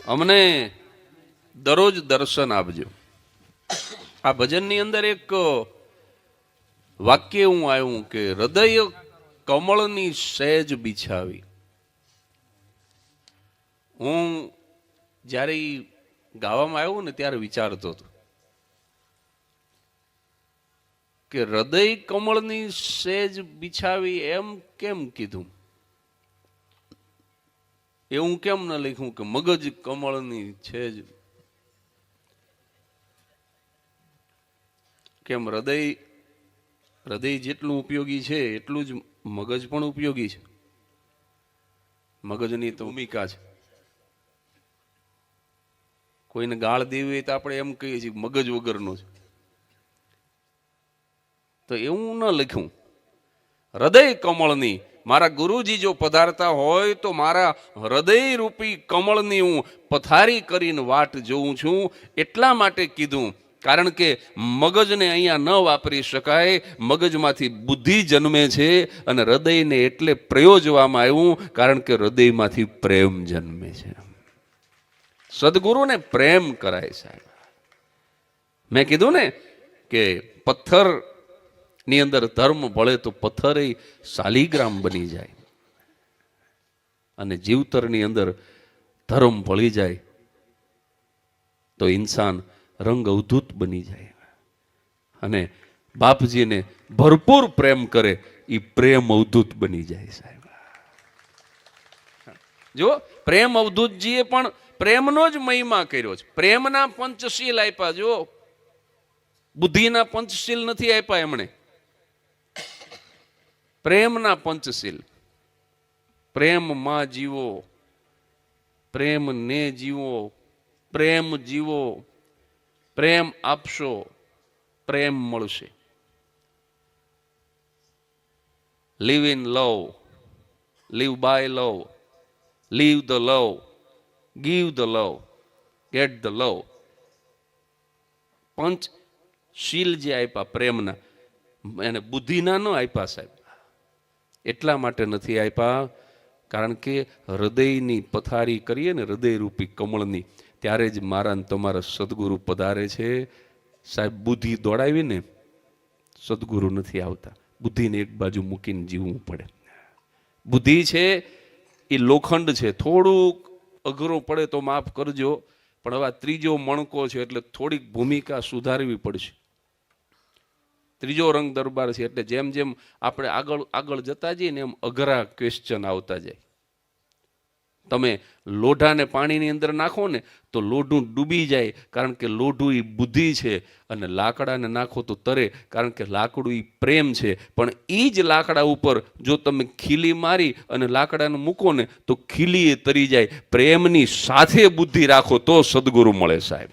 અમને દરરોજ દર્શન આપજો. આ ભજનની અંદર એક વાક્ય હું આવ્યું કે હૃદય કમળની સહેજ બિછાવી. હું જ્યારે ગાવામાં આવ્યું ને ત્યારે વિચારતો હતો કે હૃદય કમળની સહેજ બિછાવી એમ કેમ કીધું, એવું કેમ ન લખ્યું કે મગજ કમળની છે જ? કેમ હૃદય જેટલું ઉપયોગી છે એટલું જ મગજ પણ ઉપયોગી છે. મગજની તો ભૂમિકા છે. કોઈને ગાળ દેવી હોય તો આપણે એમ કહીએ છીએ મગજ વગરનો છે. તો એવું ન લખ્યું. હૃદય કમળની મારા ગુરુજી જો પધારતા હોય તો મારા હૃદય રૂપી કમળની હું પથારી કરીને વાટ જોઉં છું. એટલા માટે કીધું કારણ કે મગજને અહીંયા ન વાપરી શકાય. મગજમાંથી બુદ્ધિ જન્મે છે અને હૃદયને એટલે પ્રયોજવામાં આવ્યું કારણ કે હૃદયમાંથી પ્રેમ જન્મે છે. સદગુરુને પ્રેમ કરાય સાહેબ. મેં કીધું ને કે પથ્થર ની અંદર ધર્મ ભળે તો પથ્થર શાલિગ્રામ બની જાય અને જીવતરની અંદર ધર્મ ભળી જાય તો ઇન્સાન રંગ અવધૂત બની જાય. અને બાપજીને ભરપૂર પ્રેમ કરે એ પ્રેમ અવધૂત બની જાય સાહેબ. જો પ્રેમ અવધૂતજીએ પણ પ્રેમનો જ મહિમા કર્યો છે. પ્રેમના પંચશીલ આપ્યા. જો બુદ્ધિના પંચશીલ નથી આપ્યા એમણે, પ્રેમના પંચશીલ. પ્રેમમાં જીવો, પ્રેમને જીવો, પ્રેમ જીવો, પ્રેમ આપશો, પ્રેમ મળશે. Live in love, live by love, live the love, give the love, get the love. પંચશીલ જે આપ્યા પ્રેમના, એને બુદ્ધિના ન આપ્યા સાહેબ. એટલા માટે નથી આપ્યા કારણ કે હૃદયની પથારી કરીએ ને હૃદયરૂપી કમળની, ત્યારે જ મારા ને તમારા સદગુરુ પધારે છે સાહેબ. બુદ્ધિ દોડાવીને સદગુરુ નથી આવતા. બુદ્ધિને એક બાજુ મૂકીને જીવવું પડે. બુદ્ધિ છે એ લોખંડ છે. થોડુંક અઘરું પડે તો માફ કરજો, પણ હવે ત્રીજો મણકો છે એટલે થોડીક ભૂમિકા સુધારવી પડશે. ત્રીજો રંગ દરબાર છે એટલે જેમ જેમ આપણે આગળ જતા જઈએ ને એમ અઘરા ક્વેશ્ચન આવતા જાય. તમે લોઢાને પાણીની અંદર નાખો ને તો લોઢું ડૂબી જાય કારણ કે લોઢું એ બુદ્ધિ છે, અને લાકડાને નાખો તો તરે કારણ કે લાકડું એ પ્રેમ છે. પણ એ જ લાકડા ઉપર જો તમે ખીલી મારી અને લાકડાને મૂકો ને તો ખીલી એ તરી જાય. પ્રેમની સાથે બુદ્ધિ રાખો તો સદગુરુ મળે સાહેબ.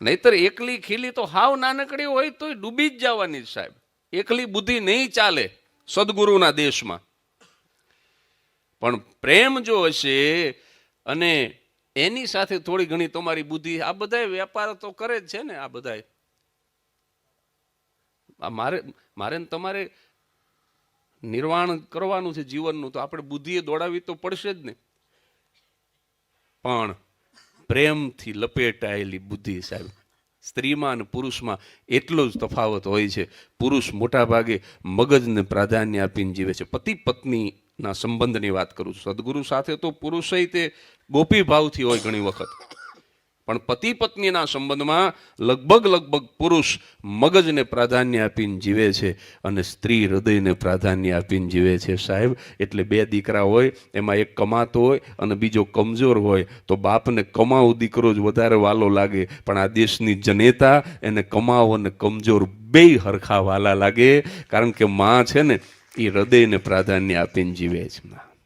નહીતર એકલી ખીલી તો હાવ નાનકડી હોય તો ડૂબી જ જવાની સાહેબ. એકલી બુદ્ધિ નહીં ચાલે સદગુરુના દેશમાં. પણ પ્રેમ જો હશે અને એની સાથે થોડી ઘણી તમારી બુદ્ધિ, આ બધા વેપાર તો કરે જ છે ને. આ બધા મારે તમારે નિર્વાણ કરવાનું છે જીવનનું, તો આપણે બુદ્ધિએ દોડાવી તો પડશે જ ને. પણ પ્રેમથી લપેટાયેલી બુદ્ધિ સાહેબ. સ્ત્રીમાં અને પુરુષમાં એટલો જ તફાવત હોય છે. પુરુષ મોટા ભાગે મગજને પ્રાધાન્ય આપીને જીવે છે. પતિ પત્નીના સંબંધની વાત કરું છું. સદગુરુ સાથે તો પુરુષ તે ગોપી ભાવથી હોય ઘણી વખત, પણ પતિ પત્નીના સંબંધમાં લગભગ પુરુષ મગજને પ્રાધાન્ય આપીને જીવે છે અને સ્ત્રી હૃદયને પ્રાધાન્ય આપીને જીવે છે સાહેબ. એટલે બે દીકરા હોય એમાં એક કમાતો હોય અને બીજો કમજોર હોય તો બાપને કમાવો દીકરો જ વધારે વાલો લાગે, પણ આ દેશની જનેતા એને કમાવો અને કમજોર બેય હરખા વાલા લાગે. કારણ કે માં છે ને એ હૃદયને પ્રાધાન્ય આપીને જીવે છે.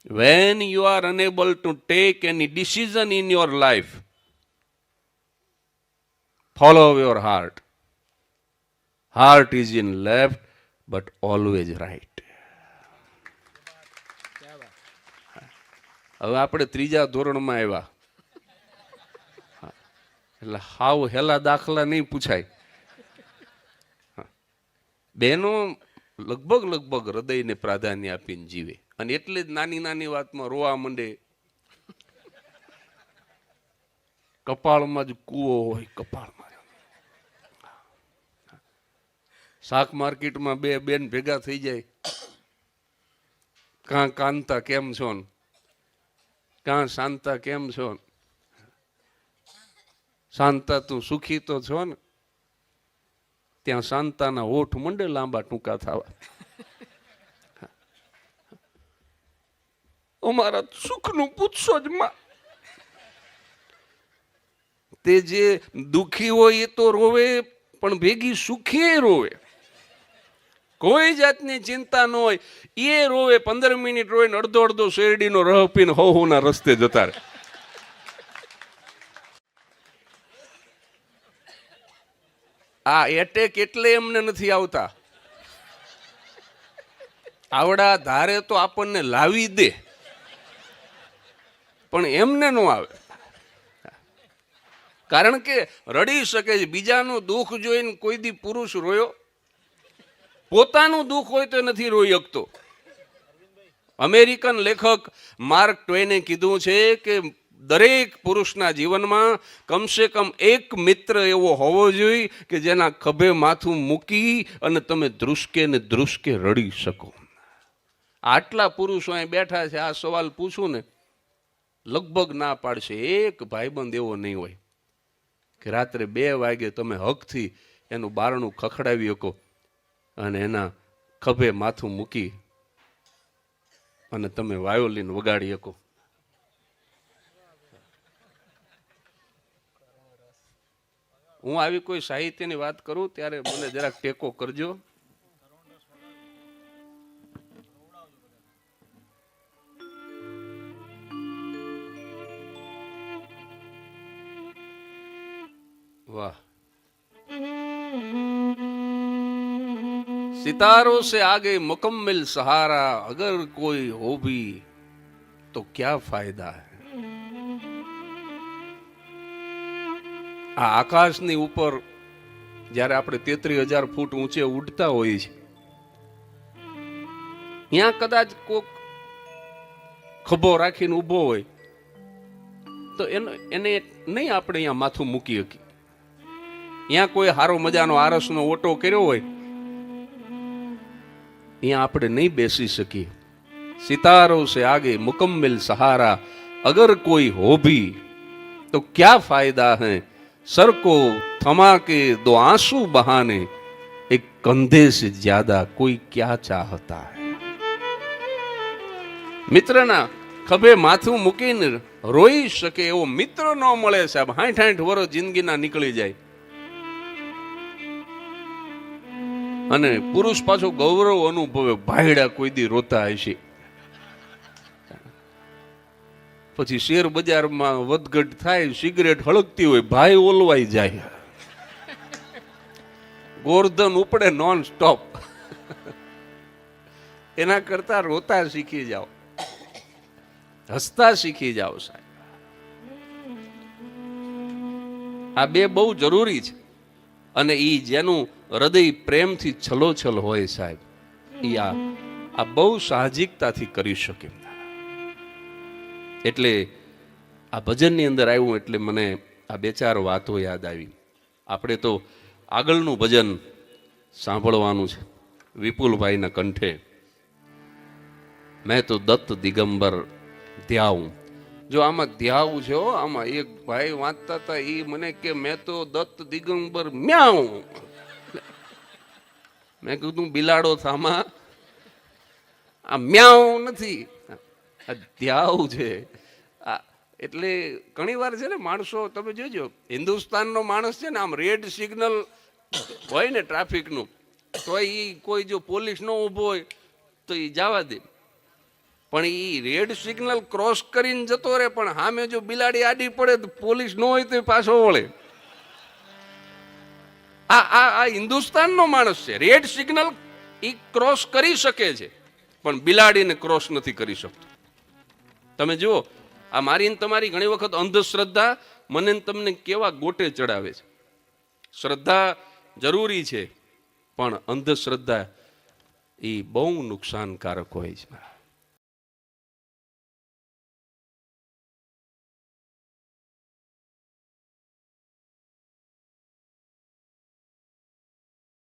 When you are unable to take any decision in your life, follow your heart. Heart is in left but always right. હવે આપણે ત્રીજા ધોરણમાં આવ્યા એટલે હાવ હેલા દાખલા નહીં પૂછાય. બેનો લગભગ હૃદયને પ્રાધાન્ય આપીને જીવે. અને એટલે જ નાની નાની વાતમાં રોવા માંડે. કપાળમાં જ કૂવો હોય, કપાળમાં. શાક માર્કેટમાં બે બેન ભેગા થઈ જાય, કાં કાંતા કેમ છો ને, કાં શાંતા કેમ છો ને. શાંતા તું સુખી તો છો ને, ત્યાં શાંતાના હોઠ મંડે લાંબા ટૂંકા થવા. અમારા સુખનું પૂછશો જ માં. તે જે દુખી હોય એ તો રોવે, પણ ભેગી સુખી રોવે. કોઈ જાતની ચિંતા ન હોય એ રોવે, 15 મિનિટ રોવે ને અડધો અડધો શેરડીનો રહ પીને હોના રસ્તે જતા રહે. આ એટેક એટલે એમને નથી આવતા. આવડા ધારે તો આપણને લાવી દે, પણ એમને ન આવે. કારણ કે રડી શકે છે. બીજાનું દુઃખ જોઈને કોઈ દી પુરુષ રોયો? પોતાનું દુઃખ હોય તો નથી રોઈ શકતો. અમેરિકન લેખક માર્ક ટ્વેને કીધું છે કે દરેક પુરુષના જીવનમાં કમસે કમ એક મિત્ર એવો હોવો જોઈએ કે જેના ખભે માથું મૂકી અને તમે ધ્રુસકે ને ધ્રુસકે રડી શકો. આટલા પુરુષો અહીં બેઠા છે, આ સવાલ પૂછું ને લગભગ ના પાડશે. એક ભાઈબંધ એવો નહીં હોય કે રાત્રે 2 વાગે તમે હકથી એનું બારણું ખખડાવી શકો અને એના ખભે માથું મૂકી અને તમે વાયોલિન વગાડી શકો. હું આવી કોઈ સાહિત્યની વાત કરું ત્યારે મને જરાક ટેકો કરજો. वाह. सितारों से आगे मुकम्मल सहारा अगर कोई हो भी तो क्या फायदा है. આ આકાશની ઉપર જ્યારે આપણે 33,000 ફૂટ ઊંચે ઉડતા હોઈએ છીએ, ત્યાં કદાચ કોક ખભો રાખીને ઊભો હોય તો એને નહીં આપણે અહીંયા માથું મૂકી શકીએ. ત્યાં કોઈ હારો મજાનો આરસનો ઓટો કર્યો હોય, यहाँ આપણે नहीं બેસી શકીએ. सितारों से आगे मुकम्मल सहारा अगर कोई हो भी तो क्या फायदा है. सर को थमा के 2 आंसू बहाने एक कंधे से ज्यादा कोई क्या चाहता है. મિત્રના ખભે માથું મૂકીને રોઈ શકે એવો મિત્ર ન મળે સાહેબ. 60 વર્ષ જિંદગીના નીકળી જાય અને પુરુષ પાછો ગૌરવ અનુભવે, ભાઈડા કોઈ દી રોતા હશે. પછી શેર બજારમાં વધઘટ થાય, સિગરેટ હળગતી હોય, ભાઈ ઓલવાઈ જાય, ગોરધન ઉપડે નોન સ્ટોપ. એના કરતા રોતા શીખી જાઓ, હસતા શીખી જાઓ સાહેબ. આ બે બહુ જરૂરી છે. અને ઈ જેનું હૃદય પ્રેમથી છલોછલ હોય સાહેબ, ઈ આ બહુ સાહજિકતાથી કરી શકે. એટલે આ ભજનની અંદર આવ્યું એટલે મને આ 2-4 વાતો યાદ આવી. આપણે તો આગળનું ભજન સાંભળવાનું છે વિપુલભાઈના કંઠે. મેં તો દત્ત દિગંબર ધ્યાઉં. જો આમાં ધ્યાઉં છે, આમાં એક ભાઈ વાંચતા હતા, એ મને કે મેં તો દત્ત દિગંબર મ્યાઉં. મેં કીધું બિલાડો થામાં, આ મ્યાઉં નથી, આ ધ્યાઉં છે. એટલે ઘણી વાર છે ને માણસો, તમે જોજો હિન્દુસ્તાનનો માણસ છે ને, આમ રેડ સિગ્નલ હોય ને ટ્રાફિકનું, તો એ કોઈ જો પોલીસ ન ઊભો હોય તો એ જવા દે. પણ એ રેડ સિગ્નલ ક્રોસ કરીને જતો રહે, પણ સામે જો બિલાડી આડી પડે તો પોલીસ ન હોય તો પાછો વળે. આ હિન્દુસ્તાનનો માણસ છે. રેડ સિગ્નલ એ ક્રોસ કરી શકે છે, પણ બિલાડીને ક્રોસ નથી કરી શકતો. તમે જુઓ, આ મારી ને તમારી ઘણી વખત અંધશ્રદ્ધા મને તમને કેવા ગોટે ચડાવે છે. શ્રદ્ધા જરૂરી છે, પણ અંધશ્રદ્ધા એ બહુ નુકસાનકારક હોય છે.